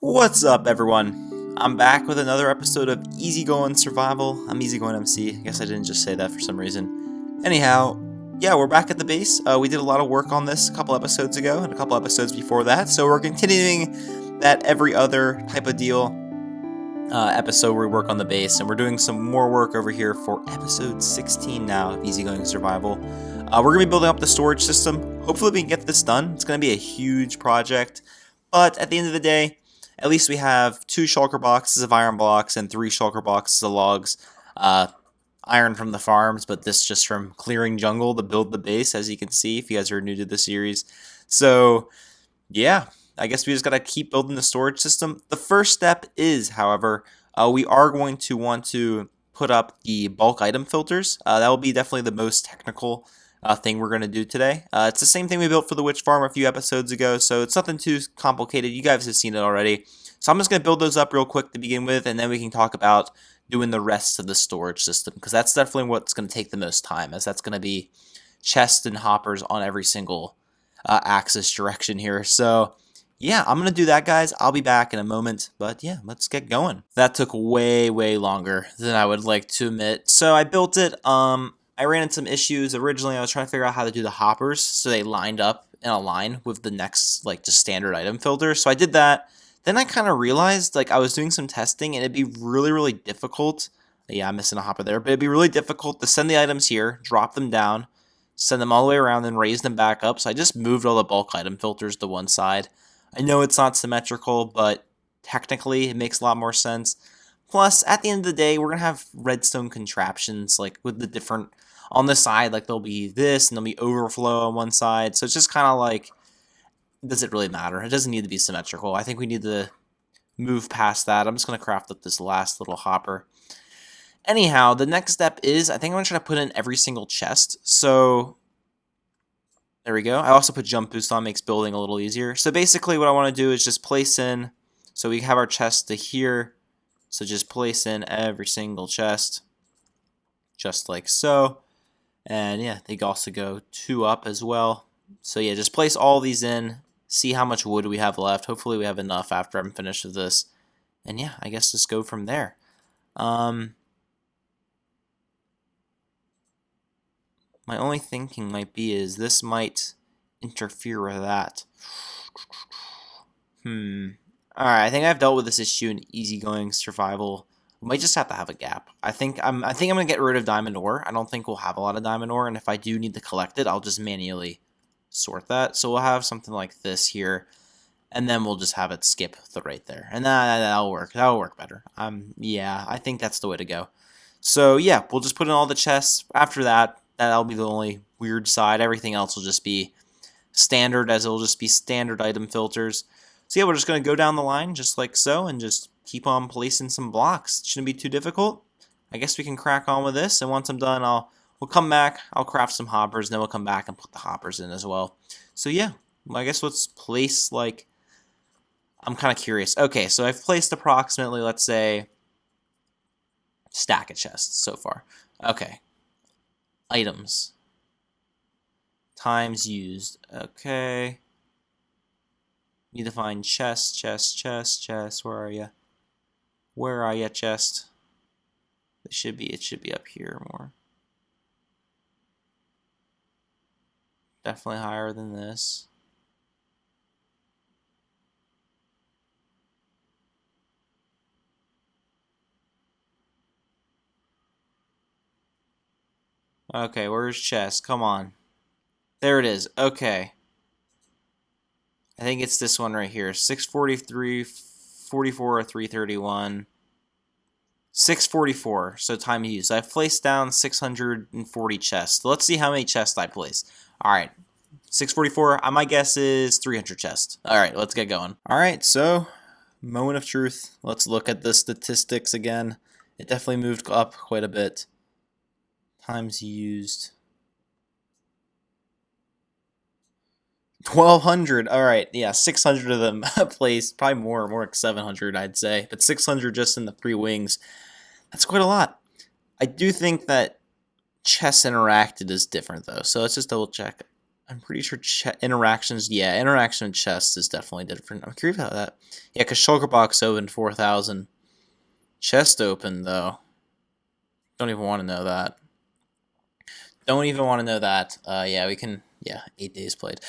What's up, everyone? I'm back with another episode of EasyGoing Survival. I'm EasyGoingMC. I guess I didn't just say that for some reason. Anyhow, yeah, we're back at the base. We did a lot of work on this a couple episodes ago and a couple episodes before that, so we're continuing that every other type of deal episode where we work on the base, and we're doing some more work over here for episode 16 now of EasyGoing Survival. We're going to be building up the storage system. Hopefully we can get this done. It's going to be a huge project, but at the end of the day, at least we have 2 shulker boxes of iron blocks and 3 shulker boxes of logs. Iron from the farms, but this just from clearing jungle to build the base, as you can see, if you guys are new to the series. So, yeah, I guess we just gotta keep building the storage system. The first step is, however, we are going to want to put up the bulk item filters. That will be definitely the most technical thing we're going to do today. It's the same thing we built for the witch farm a few episodes ago, so it's nothing too complicated. You guys have seen it already. So I'm just going to build those up real quick to begin with, and then we can talk about doing the rest of the storage system, because that's definitely what's going to take the most time, as that's going to be chests and hoppers on every single axis direction here. So yeah, I'm going to do that, guys. I'll be back in a moment, but yeah, let's get going. That took way longer than I would like to admit. So I built it. I ran into some issues. Originally, I was trying to figure out how to do the hoppers so they lined up in a line with the next, like, just standard item filter. So I did that. Then I kind of realized, like, I was doing some testing, and it'd be really difficult. Yeah, I'm missing a hopper there, but it'd be really difficult to send the items here, drop them down, send them all the way around, and raise them back up. So I just moved all the bulk item filters to one side. I know it's not symmetrical, but technically it makes a lot more sense. Plus, at the end of the day, we're going to have redstone contraptions, like, with the different, on the side, like, there'll be this, and there'll be overflow on one side. So it's just kind of like, does it really matter? It doesn't need to be symmetrical. I think we need to move past that. I'm just going to craft up this last little hopper. Anyhow, the next step is, I think I'm going to try to put in every single chest. So there we go. I also put jump boost on, makes building a little easier. So basically what I want to do is just place in, so we have our chest to here. So just place in every single chest, just like so. And yeah, they also go 2 up as well. So yeah, just place all these in, see how much wood we have left. Hopefully we have enough after I'm finished with this. And yeah, I guess just go from there. My only thinking might be is this might interfere with that. Alright, I think I've dealt with this issue in easygoing survival. We might just have to have a gap. I think I'm gonna get rid of diamond ore. I don't think we'll have a lot of diamond ore, and if I do need to collect it, I'll just manually sort that. So we'll have something like this here, and then we'll just have it skip the right there, and that'll work. That'll work better. Yeah, I think that's the way to go. So yeah, we'll just put in all the chests. After that, that'll be the only weird side. Everything else will just be standard, as it'll just be standard item filters. So yeah, we're just going to go down the line just like so, and just keep on placing some blocks. It shouldn't be too difficult. I guess we can crack on with this, and once I'm done, we'll come back, I'll craft some hoppers, and then we'll come back and put the hoppers in as well. So yeah, I guess let's place, like, I'm kind of curious. Okay, so I've placed approximately, let's say, stack of chests so far. Okay. Items. Times used. Okay. Need to find chest. Where are you? Where are you, chest? It should be up here more. Definitely higher than this. Okay, where's chest? Come on. There it is. Okay. I think it's this one right here. 643, 44, or 331. 644, so time used. I've placed down 640 chests. So let's see how many chests I place. Alright, 644, my guess is 300 chests. Alright, let's get going. Alright, so, moment of truth. Let's look at the statistics again. It definitely moved up quite a bit. Times used. 1,200. All right, yeah, 600 of them placed. Probably more like 700, I'd say. But 600 just in the 3 wings. That's quite a lot. I do think that chests interacted is different, though. So let's just double check. I'm pretty sure interactions, yeah, interaction and chests is definitely different. I'm curious about that. Yeah, because shulker box opened 4,000. Chest opened, though. Don't even want to know that. Don't even want to know that. Yeah, we can, yeah, 8 days played.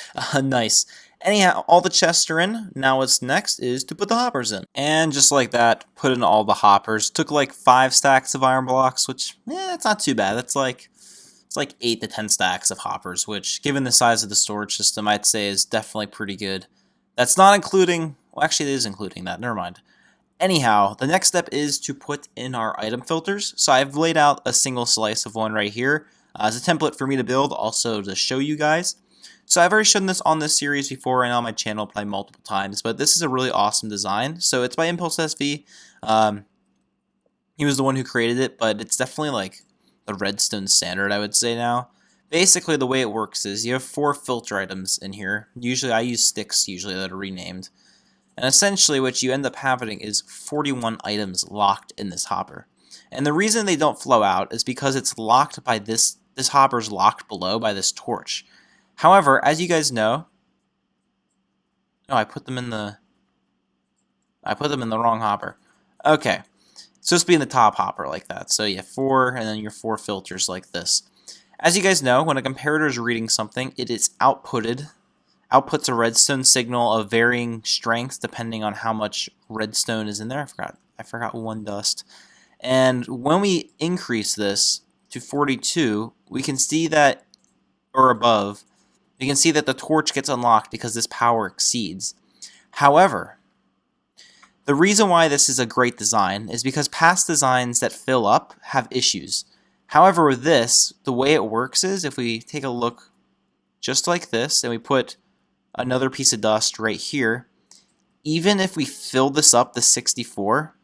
Nice. Anyhow, all the chests are in. Now what's next is to put the hoppers in. And just like that, put in all the hoppers. Took like 5 stacks of iron blocks, which, that's not too bad. It's like 8 to 10 stacks of hoppers, which, given the size of the storage system, I'd say is definitely pretty good. That's not including, well, actually it is including that, never mind. Anyhow, the next step is to put in our item filters. So I've laid out a single slice of one right here as a template for me to build, also to show you guys. So I've already shown this on this series before and on my channel probably multiple times, but this is a really awesome design. So it's by Impulse SV. He was the one who created it, but it's definitely like the redstone standard, I would say now. Basically, the way it works is you have 4 filter items in here. Usually, I use sticks usually that are renamed. And essentially, what you end up having is 41 items locked in this hopper. And the reason they don't flow out is because it's locked by this hopper's locked below by this torch. However, as you guys know, oh, I put them in the wrong hopper. Okay. It's supposed to be in the top hopper like that. So you have 4, and then your 4 filters like this. As you guys know, when a comparator is reading something, it is outputs a redstone signal of varying strength depending on how much redstone is in there. I forgot 1 dust. And when we increase this to 42, we can see that, or above, we can see that the torch gets unlocked because this power exceeds. However, the reason why this is a great design is because past designs that fill up have issues. However, with this, the way it works is if we take a look just like this and we put another piece of dust right here, even if we fill this up to 64,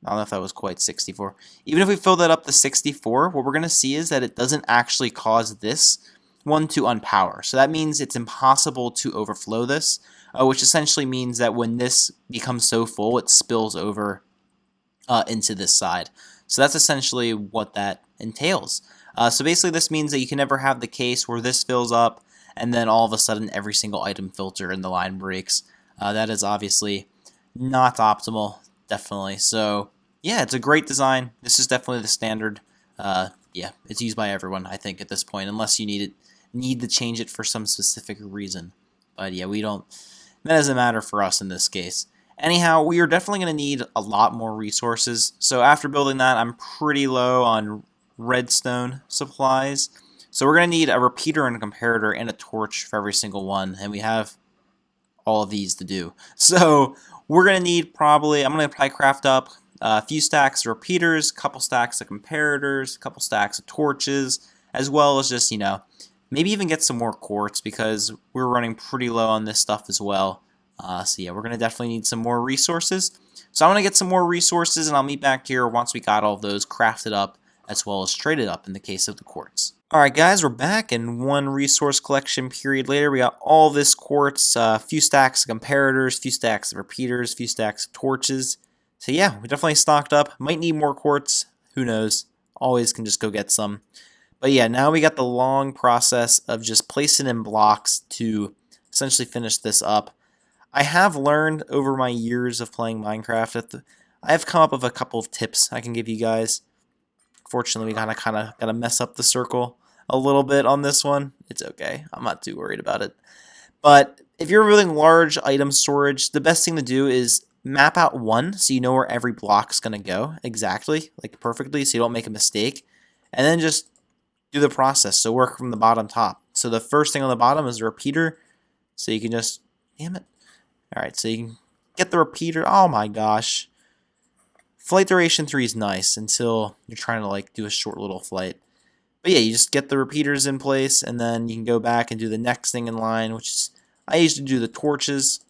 I don't know if that was quite 64, even if we fill that up to 64, what we're going to see is that it doesn't actually cause this one to unpower. So that means it's impossible to overflow this, which essentially means that when this becomes so full, it spills over into this side. So that's essentially what that entails. So basically this means that you can never have the case where this fills up and then all of a sudden every single item filter in the line breaks. That is obviously not optimal, definitely. So yeah, it's a great design. This is definitely the standard. Yeah, it's used by everyone, I think, at this point, unless you need to change it for some specific reason. But yeah, that doesn't matter for us in this case. Anyhow, we are definitely going to need a lot more resources. So after building that, I'm pretty low on redstone supplies. So we're going to need a repeater and a comparator and a torch for every single one. And we have all of these to do. So we're going to need I'm going to probably craft up a few stacks of repeaters, a couple stacks of comparators, a couple stacks of torches, as well as just, maybe even get some more quartz because we're running pretty low on this stuff as well. So yeah, we're going to definitely need some more resources. So I'm going to get some more resources and I'll meet back here once we got all of those crafted up as well as traded up in the case of the quartz. Alright guys, we're back, and 1 resource collection period later, we got all this quartz, a few stacks of comparators, a few stacks of repeaters, a few stacks of torches. So yeah, we definitely stocked up. Might need more quartz, who knows. Always can just go get some. But yeah, now we got the long process of just placing in blocks to essentially finish this up. I have learned over my years of playing Minecraft, I have come up with a couple of tips I can give you guys. Fortunately, we kind of got to mess up the circle a little bit on this one. It's okay. I'm not too worried about it. But if you're building large item storage, the best thing to do is map out 1 so you know where every block's going to go exactly, like perfectly, so you don't make a mistake. And then just do the process. So work from the bottom top. So the first thing on the bottom is a repeater. So you can just, damn it. Alright, so you can get the repeater. Oh my gosh. Flight duration 3 is nice until you're trying to do a short little flight. But yeah, you just get the repeaters in place and then you can go back and do the next thing in line, which is, I usually do the torches.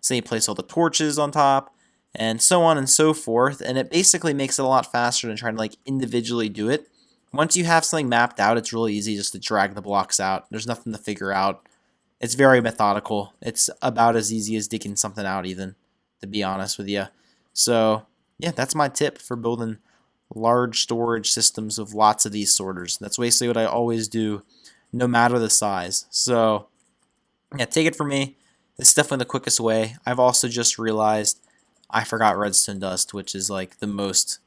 So you place all the torches on top and so on and so forth. And it basically makes it a lot faster than trying to individually do it. Once you have something mapped out, it's really easy just to drag the blocks out. There's nothing to figure out. It's very methodical. It's about as easy as digging something out even, to be honest with you. So yeah, that's my tip for building large storage systems of lots of these sorters. That's basically what I always do, no matter the size. So Yeah, take it from me. It's definitely the quickest way. I've also just realized I forgot redstone dust, which is like the most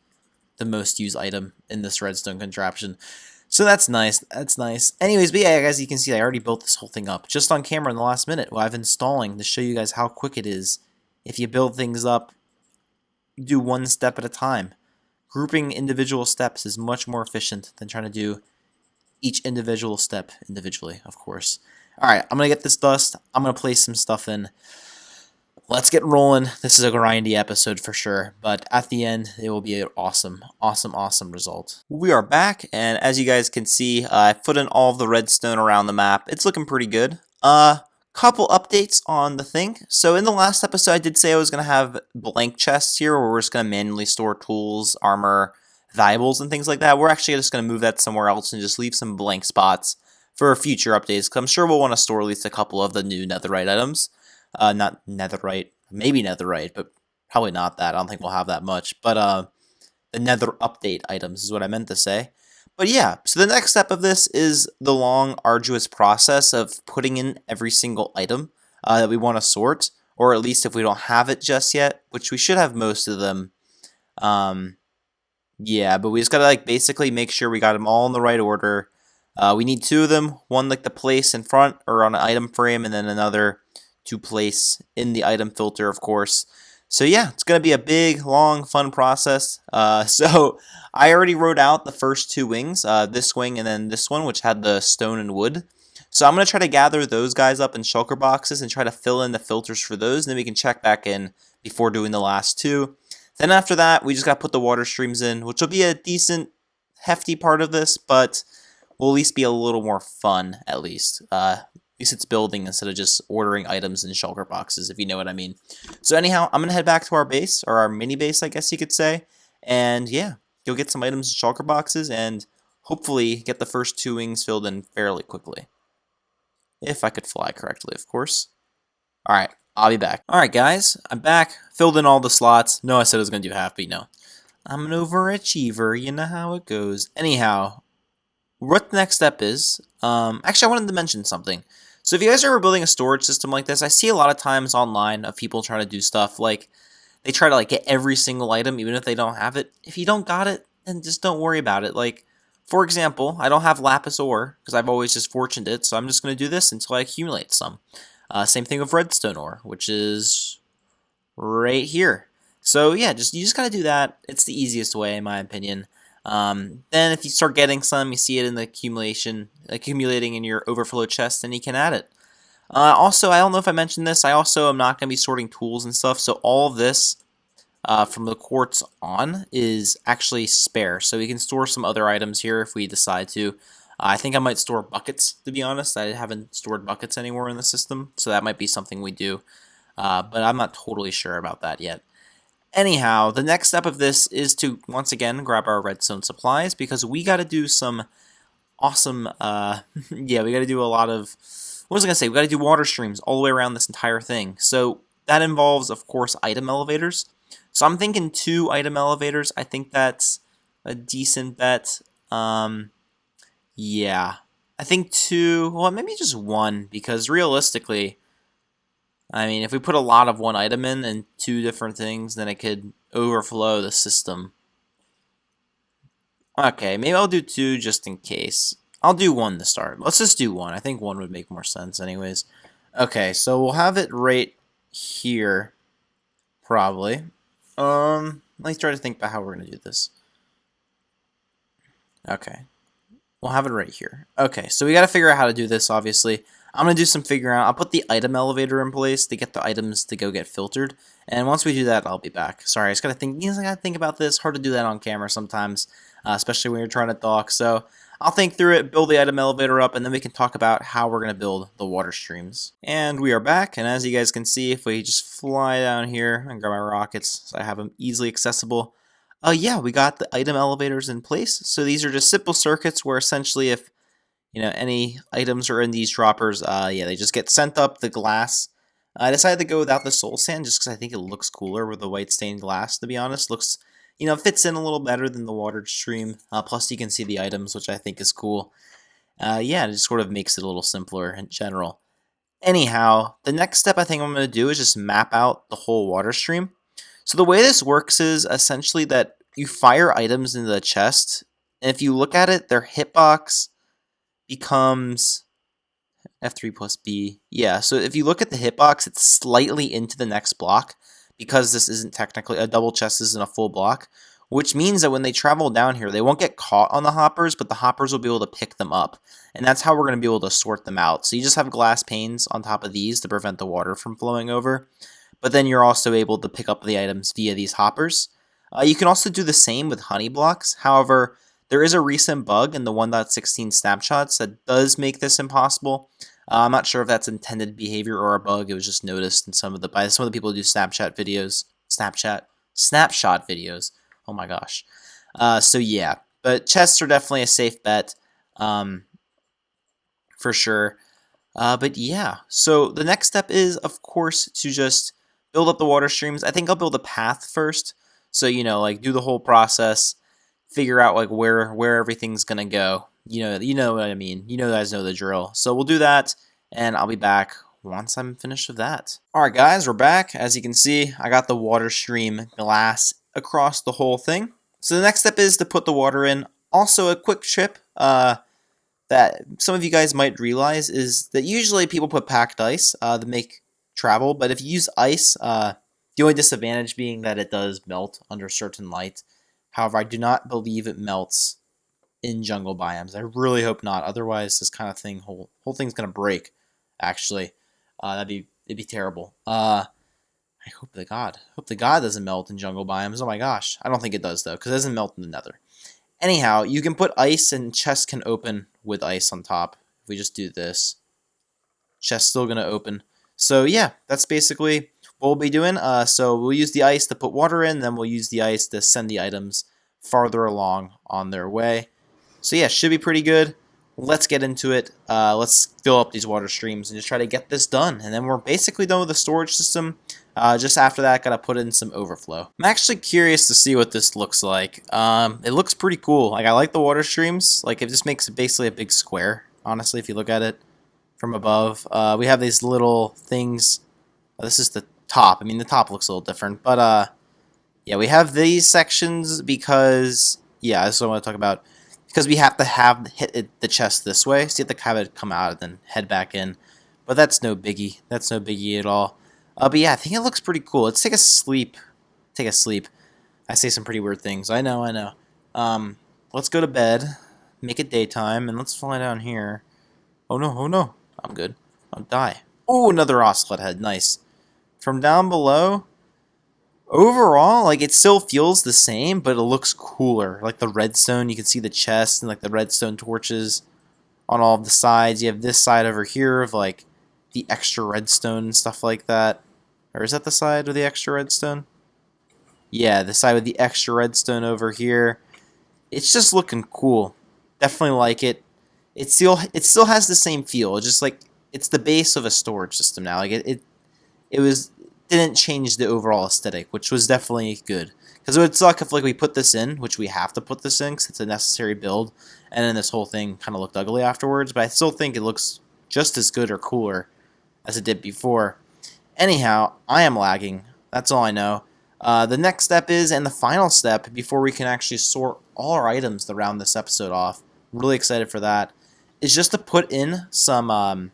used item in this redstone contraption. So that's nice. That's nice. Anyways, but yeah, as you can see, I already built this whole thing up just on camera in the last minute while I've installing to show you guys how quick it is. If you build things up, do one step at a time. Grouping individual steps is much more efficient than trying to do each individual step individually, of course. Alright, I'm going to get this dust. I'm going to place some stuff in. Let's get rolling. This is a grindy episode for sure, but at the end, it will be an awesome, awesome, awesome result. We are back, and as you guys can see, I put in all of the redstone around the map. It's looking pretty good. Couple updates on the thing. So in the last episode, I did say I was going to have blank chests here, where we're just going to manually store tools, armor, valuables, and things like that. We're actually just going to move that somewhere else and just leave some blank spots for future updates, because I'm sure we'll want to store at least a couple of the new netherite items. Not netherite, maybe netherite, but probably not that. I don't think we'll have that much. But the nether update items is what I meant to say. But yeah, so the next step of this is the long, arduous process of putting in every single item that we want to sort, or at least if we don't have it just yet, which we should have most of them. Yeah, but we just gotta like basically make sure we got them all in the right order. We need two of them, one like the place in front or on an item frame, and then another to place in the item filter, of course. So yeah, it's going to be a big, long, fun process. So I already wrote out the first two wings, this wing and then this one, which had the stone and wood. So I'm going to try to gather those guys up in shulker boxes and try to fill in the filters for those, and then we can check back in before doing the last two. Then after that, we just got to put the water streams in, which will be a decent, hefty part of this, but will at least be a little more fun, at least. At least it's building instead of just ordering items in shulker boxes, if you know what I mean. So anyhow, I'm going to head back to our base, or our mini base, I guess you could say. And yeah, you'll get some items in shulker boxes and hopefully get the first two wings filled in fairly quickly. If I could fly correctly, of course. Alright, I'll be back. Alright guys, I'm back. Filled in all the slots. No, I said I was going to do half, but no. I'm an overachiever, you know how it goes. Anyhow, what the next step is, actually I wanted to mention something. So if you guys are ever building a storage system like this, I see a lot of times online of people trying to do stuff like they try to like get every single item even if they don't have it. If you don't got it, then just don't worry about it. Like, for example, I don't have lapis ore because I've always just fortuned it, so I'm just going to do this until I accumulate some. Same thing with redstone ore, which is right here. So yeah, you just gotta do that. It's the easiest way in my opinion. Then if you start getting some, you see it in the accumulating in your overflow chest, then you can add it. Also, I don't know if I mentioned this, I also am not going to be sorting tools and stuff, so all of this from the quartz on is actually spare, so we can store some other items here if we decide to. I think I might store buckets, to be honest. I haven't stored buckets anymore in the system, so that might be something we do, but I'm not totally sure about that yet. Anyhow, the next step of this is to, once again, grab our redstone supplies, because we got to do some awesome, yeah, we got to do a lot of, what was I going to say, we got to do water streams all the way around this entire thing. So that involves, of course, item elevators. So I'm thinking 2 item elevators. I think that's a decent bet. Yeah, I think 2, well, maybe just 1, because realistically, I mean, if we put a lot of one item in and 2 different things, then it could overflow the system. Okay, maybe I'll do 2 just in case. I'll do 1 to start. Let's just do 1. I think 1 would make more sense anyways. Okay, so we'll have it right here, probably. Let me try to think about how we're going to do this. Okay. We'll have it right here. Okay, so we got to figure out how to do this, obviously. I'm going to do some figuring out. I'll put the item elevator in place to get the items to go get filtered. And once we do that, I'll be back. Sorry, I just got to think. I got to think about this. Hard to do that on camera sometimes, especially when you're trying to talk. So I'll think through it, build the item elevator up, and then we can talk about how we're going to build the water streams. And we are back. And as you guys can see, if we just fly down here and grab my rockets so I have them easily accessible, yeah, we got the item elevators in place. So these are just simple circuits where essentially if any items are in these droppers, yeah, they just get sent up the glass. I decided to go without the soul sand just because I think it looks cooler with the white stained glass, to be honest. Looks, fits in a little better than the water stream. Plus you can see the items, which I think is cool. Yeah, it just sort of makes it a little simpler in general. Anyhow, the next step I think I'm going to do is just map out the whole water stream. So the way this works is essentially that you fire items into the chest, and if you look at it, their hitbox becomes F3 plus B. Yeah, so if you look at the hitbox, it's slightly into the next block because this isn't technically a double chest, isn't a full block, which means that when they travel down here, they won't get caught on the hoppers, but the hoppers will be able to pick them up. And that's how we're going to be able to sort them out. So you just have glass panes on top of these to prevent the water from flowing over, but then you're also able to pick up the items via these hoppers. You can also do the same with honey blocks. However, there is a recent bug in the 1.16 snapshots that does make this impossible. I'm not sure if that's intended behavior or a bug. It was just noticed in by some of the people who do snapshot videos. Oh my gosh. So yeah, but chests are definitely a safe bet, for sure. But yeah, so the next step is, of course, to just build up the water streams. I think I'll build a path first. So, like do the whole process, figure out like where everything's gonna go. You know what I mean. You guys know the drill. So we'll do that, and I'll be back once I'm finished with that. Alright guys, we're back. As you can see, I got the water stream glass across the whole thing. So the next step is to put the water in. Also a quick tip that some of you guys might realize is that usually people put packed ice to make travel, but if you use ice, the only disadvantage being that it does melt under certain light. However, I do not believe it melts in jungle biomes. I really hope not. Otherwise, this kind of thing, whole thing's gonna break. Actually, it'd be terrible. I hope the god doesn't melt in jungle biomes. Oh my gosh, I don't think it does though, because it doesn't melt in the Nether. Anyhow, you can put ice, and chests can open with ice on top. If we just do this, chest's still gonna open. So yeah, that's basically what we'll be doing. So we'll use the ice to put water in, then we'll use the ice to send the items farther along on their way. So yeah, should be pretty good. Let's get into it. Let's fill up these water streams and just try to get this done. And then we're basically done with the storage system. Just after that, gotta put in some overflow. I'm actually curious to see what this looks like. It looks pretty cool. Like, I like the water streams. Like, it just makes it basically a big square, honestly, if you look at it from above. We have these little things. This is the top. I mean, the top looks a little different. But, yeah, we have these sections because, yeah, that's what I want to talk about. Because we have to hit the chest this way. So you have to have it come out and then head back in. But that's no biggie. That's no biggie at all. But yeah, I think it looks pretty cool. Let's take a sleep. Take a sleep. I say some pretty weird things. I know. Let's go to bed. Make it daytime. And let's fly down here. Oh no. I'm good. I'll die. Oh, another ocelot head. Nice. From down below, overall, like, it still feels the same, but it looks cooler. Like the redstone, you can see the chest and like the redstone torches on all of the sides. You have this side over here of like the extra redstone and stuff like that. Or is that the side with the extra redstone? Yeah, the side with the extra redstone over here. It's just looking cool. Definitely like it. It still has the same feel. It's just like it's the base of a storage system now. Like it didn't change the overall aesthetic, which was definitely good. Because it would suck if like we put this in, which we have to put this in because it's a necessary build, and then this whole thing kind of looked ugly afterwards. But I still think it looks just as good or cooler as it did before. Anyhow, I am lagging. That's all I know. The next step is, and the final step, before we can actually sort all our items to round this episode off, I'm really excited for that, is just to put in some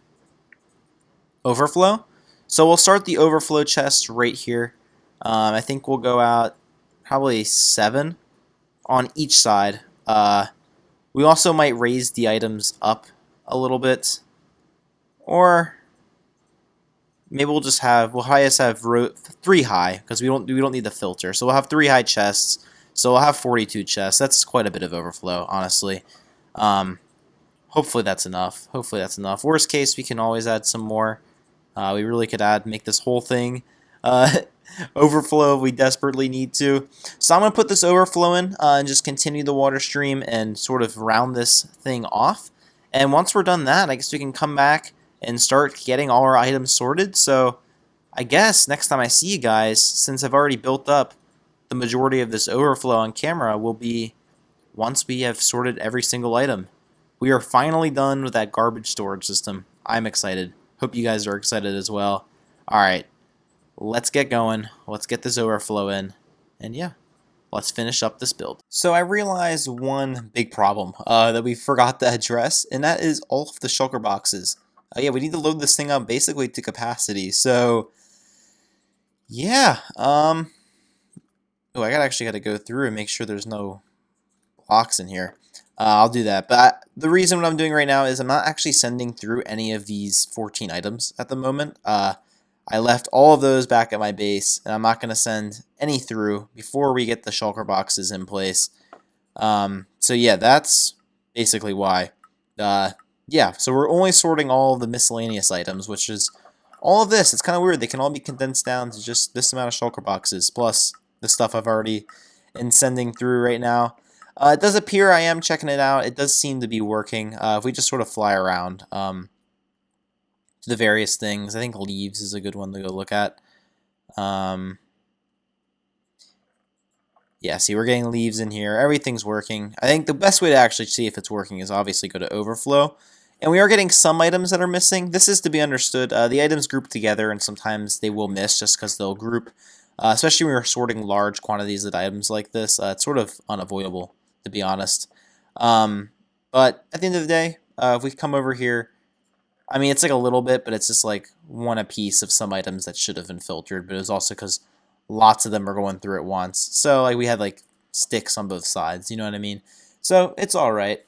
overflow. So we'll start the overflow chest right here. I think we'll go out probably 7 on each side. We also might raise the items up a little bit, or maybe we'll have 3 high because we don't need the filter. So we'll have 3 high chests. So we'll have 42 chests. That's quite a bit of overflow, honestly. Hopefully that's enough. Worst case, we can always add some more. We really could make this whole thing overflow if we desperately need to. So I'm going to put this overflow in and just continue the water stream and sort of round this thing off. And once we're done that, I guess we can come back and start getting all our items sorted. So I guess next time I see you guys, since I've already built up the majority of this overflow on camera, will be once we have sorted every single item. We are finally done with that garbage storage system. I'm excited. Hope you guys are excited as well. Alright, let's get going. Let's get this overflow in. And yeah, let's finish up this build. So I realized one big problem that we forgot to address, and that is all of the shulker boxes. Yeah, we need to load this thing up basically to capacity. So yeah, oh, I actually got to go through and make sure there's no blocks in here. I'll do that. But the reason what I'm doing right now is I'm not actually sending through any of these 14 items at the moment. I left all of those back at my base, and I'm not going to send any through before we get the shulker boxes in place. So yeah, that's basically why. Yeah, so we're only sorting all of the miscellaneous items, which is all of this. It's kind of weird. They can all be condensed down to just this amount of shulker boxes, plus the stuff I've already been sending through right now. It does appear I am checking it out. It does seem to be working. If we just sort of fly around to the various things, I think leaves is a good one to go look at. Yeah, see, we're getting leaves in here. Everything's working. I think the best way to actually see if it's working is obviously go to overflow. And we are getting some items that are missing. This is to be understood. The items group together, and sometimes they will miss just because they'll group. Especially when we're sorting large quantities of items like this. It's sort of unavoidable, to be honest. But at the end of the day, if we come over here, I mean, it's like a little bit, but it's just like one a piece of some items that should have been filtered. But it was also because lots of them are going through at once. So like we had like sticks on both sides, you know what I mean? So it's all right.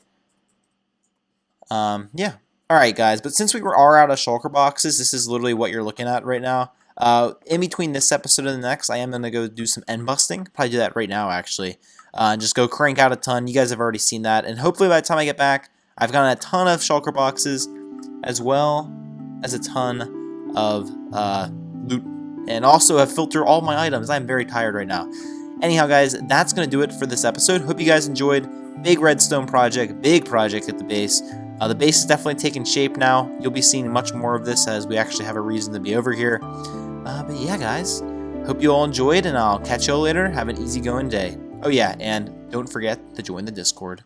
Yeah. All right, guys. But since we are out of shulker boxes, this is literally what you're looking at right now. In between this episode and the next, I am going to go do some end busting. Probably do that right now, actually. Just go crank out a ton. You guys have already seen that. And hopefully by the time I get back, I've gotten a ton of shulker boxes, as well as a ton of loot. And also have filtered all my items. I'm very tired right now. Anyhow, guys, that's going to do it for this episode. Hope you guys enjoyed. Big redstone project. Big project at the base. The base is definitely taking shape now. You'll be seeing much more of this as we actually have a reason to be over here. But yeah, guys, hope you all enjoyed, and I'll catch you all later. Have an easygoing day. Oh yeah, and don't forget to join the Discord.